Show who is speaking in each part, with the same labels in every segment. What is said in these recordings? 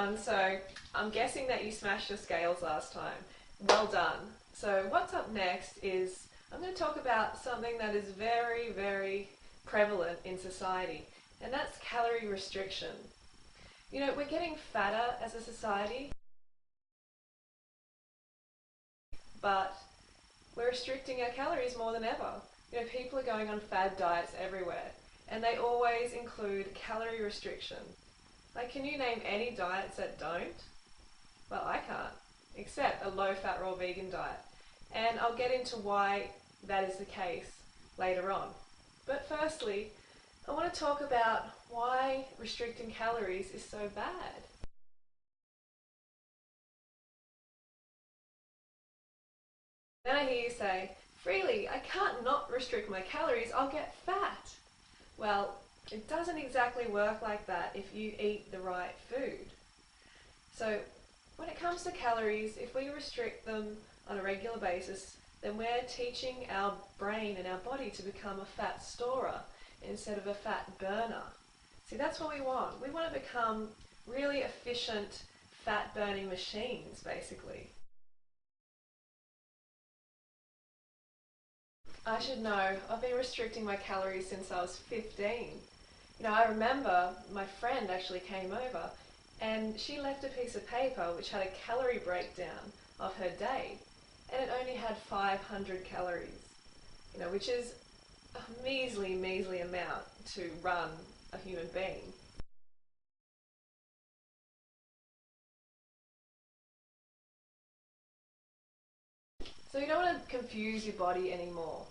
Speaker 1: everyone, so I'm guessing that you smashed your scales last time. Well done. So what's up next is I'm going to talk about something that is very, very prevalent in society, and that's calorie restriction. You know, we're getting fatter as a society, but we're restricting our calories more than ever. You know, people are going on fad diets everywhere, and they always include calorie restriction. Like, can you name any diets that don't? Well, I can't, except a low-fat raw vegan diet. And I'll get into why that is the case later on. But firstly, I want to talk about why restricting calories is so bad. Then I hear you say, Freely, I can't not restrict my calories, I'll get fat. Well, it doesn't exactly work like that if you eat the right food. So when it comes to calories, if we restrict them on a regular basis, then we're teaching our brain and our body to become a fat storer instead of a fat burner. See, that's what we want. We want to become really efficient fat burning machines, basically. I should know, I've been restricting my calories since I was 15. You know, I remember my friend actually came over and she left a piece of paper which had a calorie breakdown of her day, and it only had 500 calories, you know, which is a measly, measly amount to run a human being. So you don't want to confuse your body anymore.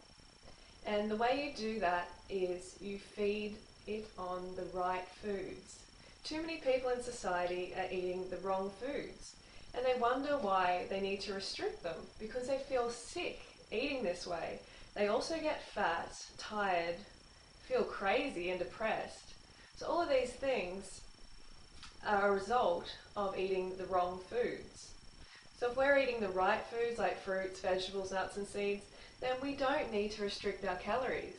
Speaker 1: And the way you do that is you feed it on the right foods. Too many people in society are eating the wrong foods, and they wonder why they need to restrict them because they feel sick eating this way. They also get fat, tired, feel crazy and depressed. So all of these things are a result of eating the wrong foods. So if we're eating the right foods like fruits, vegetables, nuts and seeds, then we don't need to restrict our calories.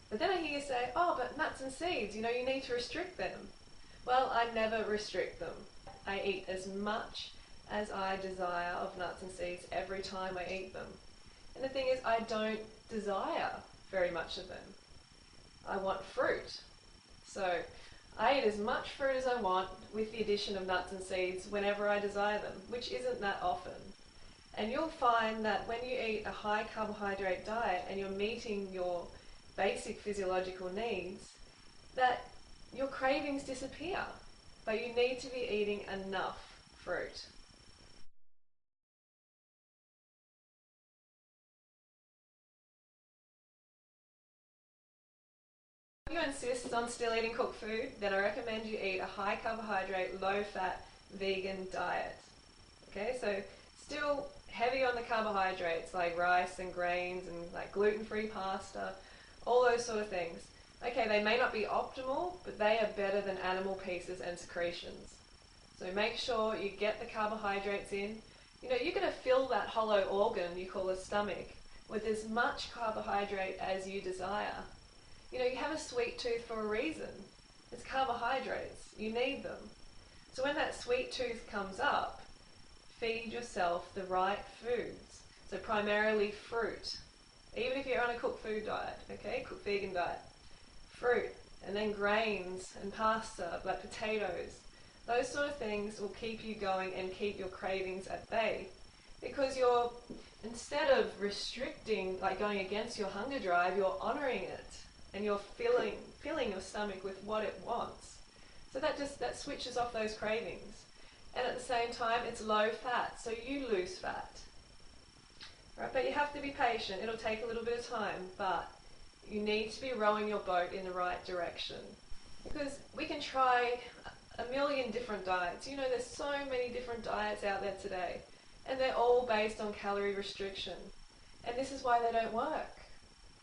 Speaker 1: But then I hear you say, oh, but nuts and seeds, you know, you need to restrict them. Well, I never restrict them. I eat as much as I desire of nuts and seeds every time I eat them. And the thing is, I don't desire very much of them. I want fruit. So I eat as much fruit as I want with the addition of nuts and seeds whenever I desire them, which isn't that often. And you'll find that when you eat a high carbohydrate diet and you're meeting your basic physiological needs, that your cravings disappear. But you need to be eating enough fruit. If you insist on still eating cooked food, then I recommend you eat a high carbohydrate, low fat, vegan diet. Okay, so still heavy on the carbohydrates like rice and grains and like gluten-free pasta, all those sort of things. Okay, they may not be optimal, but they are better than animal pieces and secretions. So make sure you get the carbohydrates in. You know, you're going to fill that hollow organ you call a stomach with as much carbohydrate as you desire. You know, you have a sweet tooth for a reason. It's carbohydrates. You need them. So when that sweet tooth comes up, feed yourself the right foods. So primarily fruit. Even if you're on a cooked food diet, okay, cooked vegan diet. Fruit, and then grains and pasta, like potatoes. Those sort of things will keep you going and keep your cravings at bay. Because you're, instead of restricting, like going against your hunger drive, you're honouring it. And you're filling your stomach with what it wants. So that switches off those cravings. And at the same time, it's low fat, so you lose fat. Right, but you have to be patient. It'll take a little bit of time, but you need to be rowing your boat in the right direction. Because we can try a million different diets. You know, there's so many different diets out there today, and they're all based on calorie restriction. And this is why they don't work.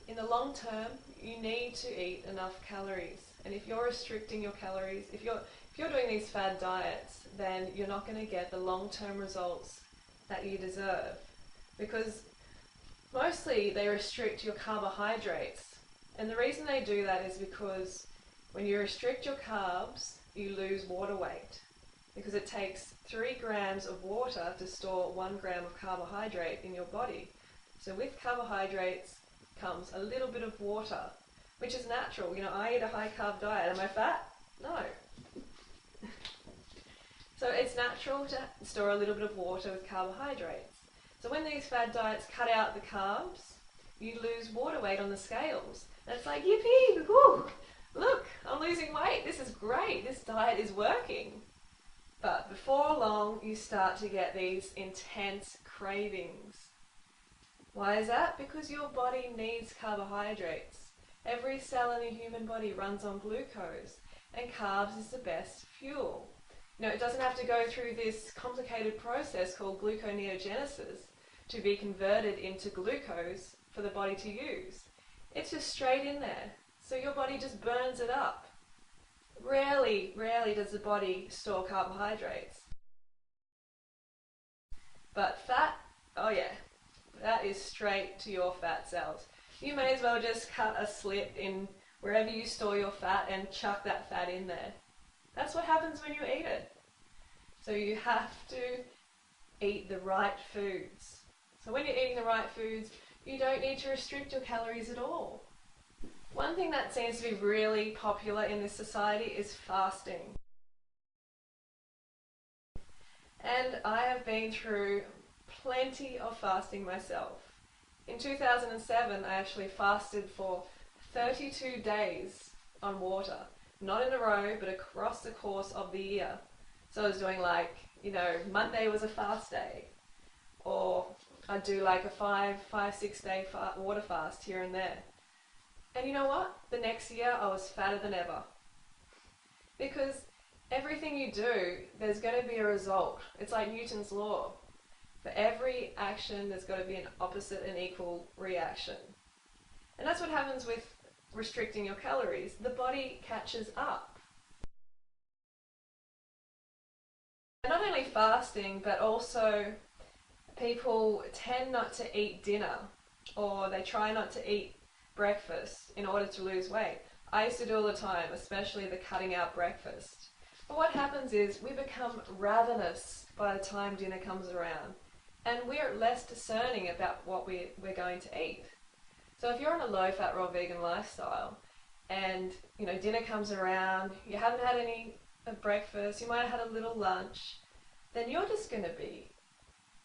Speaker 1: In the long term, you need to eat enough calories. And if you're restricting your calories, if you're doing these fad diets, then you're not going to get the long-term results that you deserve. Because mostly they restrict your carbohydrates. And the reason they do that is because when you restrict your carbs, you lose water weight. because it takes 3 grams of water to store 1 gram of carbohydrate in your body. So with carbohydrates comes a little bit of water, which is natural. You know, I eat a high carb diet. Am I fat? No. So it's natural to store a little bit of water with carbohydrates. So when these fad diets cut out the carbs, you lose water weight on the scales. And it's like, yippee, whoo, look, I'm losing weight. This is great. This diet is working. But before long, you start to get these intense cravings. Why is that? Because your body needs carbohydrates. Every cell in the human body runs on glucose, and carbs is the best fuel. You know, it doesn't have to go through this complicated process called gluconeogenesis to be converted into glucose for the body to use. It's just straight in there. So your body just burns it up. Rarely does the body store carbohydrates. But fat, oh yeah, that is straight to your fat cells. You may as well just cut a slit in wherever you store your fat and chuck that fat in there. That's what happens when you eat it. So you have to eat the right foods. So when you're eating the right foods, you don't need to restrict your calories at all. One thing that seems to be really popular in this society is fasting. And I have been through plenty of fasting myself. In 2007, I actually fasted for 32 days on water. Not in a row, but across the course of the year. So I was doing like, you know, Monday was a fast day. Or I'd do like a 6 day water fast here and there. And you know what? The next year I was fatter than ever. Because everything you do, there's going to be a result. It's like Newton's law. For every action, there's got to be an opposite and equal reaction. And that's what happens with restricting your calories. The body catches up. And not only fasting, but also people tend not to eat dinner, or they try not to eat breakfast in order to lose weight. I used to do all the time, especially the cutting out breakfast. But what happens is we become ravenous by the time dinner comes around, and we're less discerning about what we're going to eat. So if you're on a low-fat, raw vegan lifestyle, and you know dinner comes around, you haven't had any breakfast, you might have had a little lunch, then you're just going to be,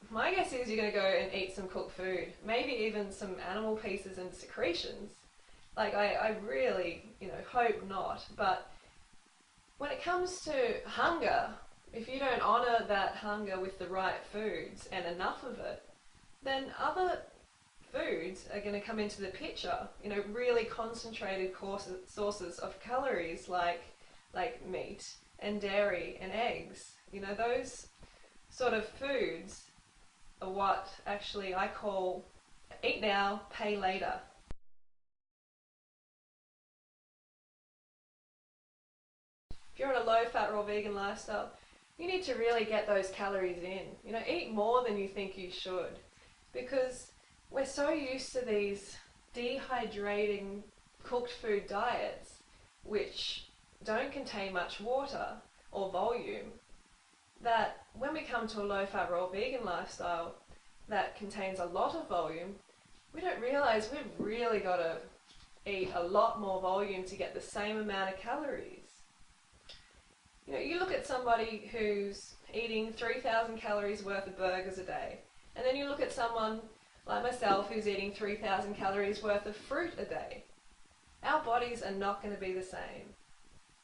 Speaker 1: my guess is you're going to go and eat some cooked food, maybe even some animal pieces and secretions. Like I really, you know, hope not. But when it comes to hunger, if you don't honour that hunger with the right foods and enough of it, then other foods are going to come into the picture. You know, really concentrated sources of calories like meat and dairy and eggs. You know, those sort of foods are what actually I call eat now, pay later. If you're on a low-fat, raw vegan lifestyle, you need to really get those calories in. You know, eat more than you think you should, because we're so used to these dehydrating cooked food diets which don't contain much water or volume, that when we come to a low-fat, raw vegan lifestyle that contains a lot of volume, we don't realize we've really got to eat a lot more volume to get the same amount of calories. You know, you look at somebody who's eating 3,000 calories worth of burgers a day, and then you look at someone like myself who's eating 3,000 calories worth of fruit a day. Our bodies are not going to be the same.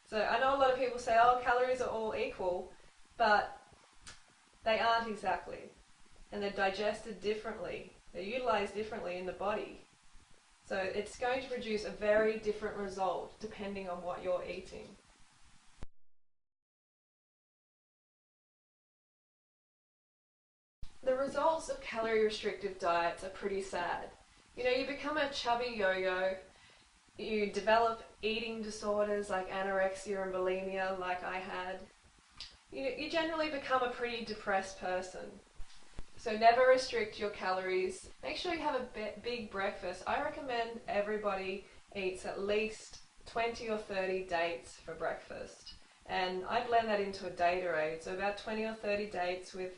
Speaker 1: So I know a lot of people say, oh, calories are all equal, but they aren't exactly. And they're digested differently. They're utilised differently in the body. So it's going to produce a very different result depending on what you're eating. The results of calorie restrictive diets are pretty sad. You know, you become a chubby yo-yo, you develop eating disorders like anorexia and bulimia like I had. You generally become a pretty depressed person. So never restrict your calories. Make sure you have a big breakfast. I recommend everybody eats at least 20 or 30 dates for breakfast. And I blend that into a Datorade, so about 20 or 30 dates with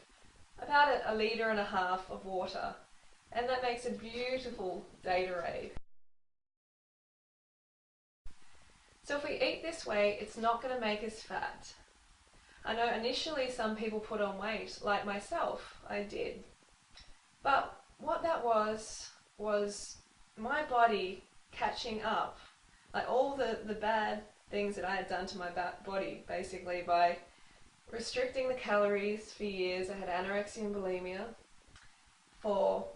Speaker 1: about a litre and a half of water. And that makes a beautiful Datorade. So if we eat this way, it's not going to make us fat. I know initially some people put on weight, like myself, I did. But what that was my body catching up, like all the bad things that I had done to my body, basically by restricting the calories for years. I had anorexia and bulimia, for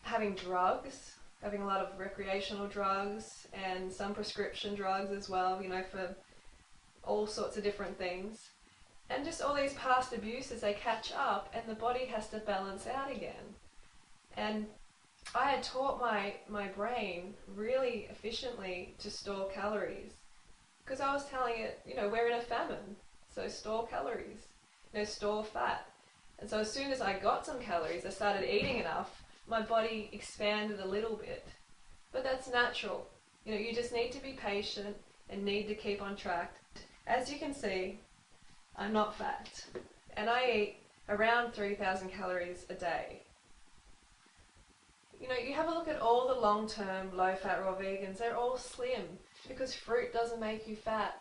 Speaker 1: having drugs, having a lot of recreational drugs and some prescription drugs as well, you know, for all sorts of different things. And just all these past abuses, they catch up and the body has to balance out again. And I had taught my brain really efficiently to store calories because I was telling it, you know, we're in a famine, so store calories, you know, store fat. And so as soon as I got some calories, I started eating enough, my body expanded a little bit. But that's natural. You know, you just need to be patient and need to keep on track. As you can see, I'm not fat, and I eat around 3,000 calories a day. You know, you have a look at all the long-term low-fat raw vegans, they're all slim because fruit doesn't make you fat.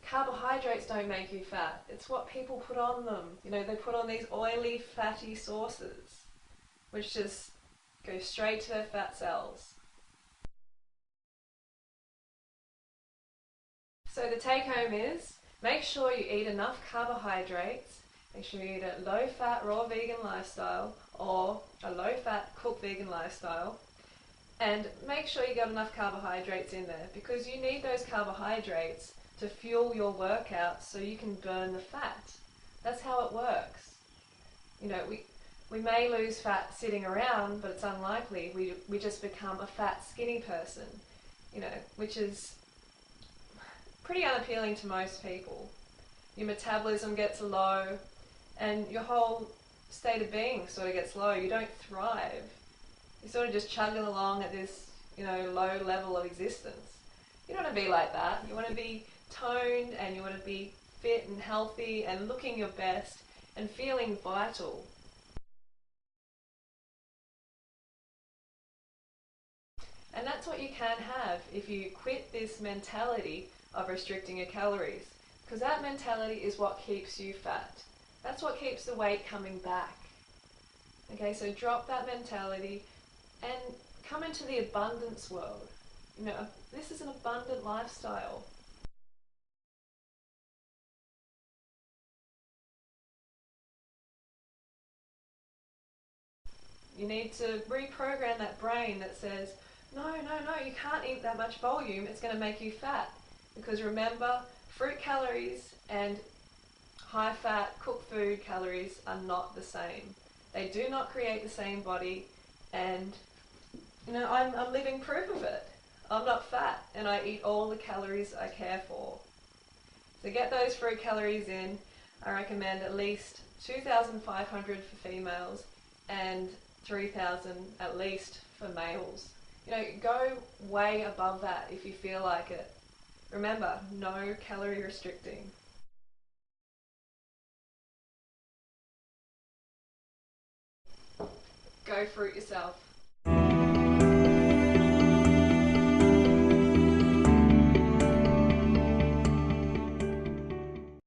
Speaker 1: Carbohydrates don't make you fat. It's what people put on them. You know, they put on these oily, fatty sauces, which just go straight to their fat cells. So the take home is, make sure you eat enough carbohydrates, make sure you eat a low-fat raw vegan lifestyle or a low-fat cooked vegan lifestyle, and make sure you got enough carbohydrates in there because you need those carbohydrates to fuel your workouts so you can burn the fat. That's how it works. You know, we may lose fat sitting around, but it's unlikely. We just become a fat, skinny person, you know, which is pretty unappealing to most people. Your metabolism gets low and your whole state of being sort of gets low. You don't thrive. You're sort of just chugging along at this, you know, low level of existence. You don't want to be like that. You want to be toned and you want to be fit and healthy and looking your best and feeling vital. And that's what you can have if you quit this mentality of restricting your calories, because that mentality is what keeps you fat. That's what keeps the weight coming back. Okay, so drop that mentality and come into the abundance world. You know, this is an abundant lifestyle. You need to reprogram that brain that says, no, you can't eat that much volume, it's going to make you fat. Because remember, fruit calories and high-fat cooked food calories are not the same. They do not create the same body, and you know, I'm living proof of it. I'm not fat, and I eat all the calories I care for. So get those fruit calories in. I recommend at least 2,500 for females and 3,000 at least for males. You know, go way above that if you feel like it. Remember, no calorie restricting. Go fruit yourself.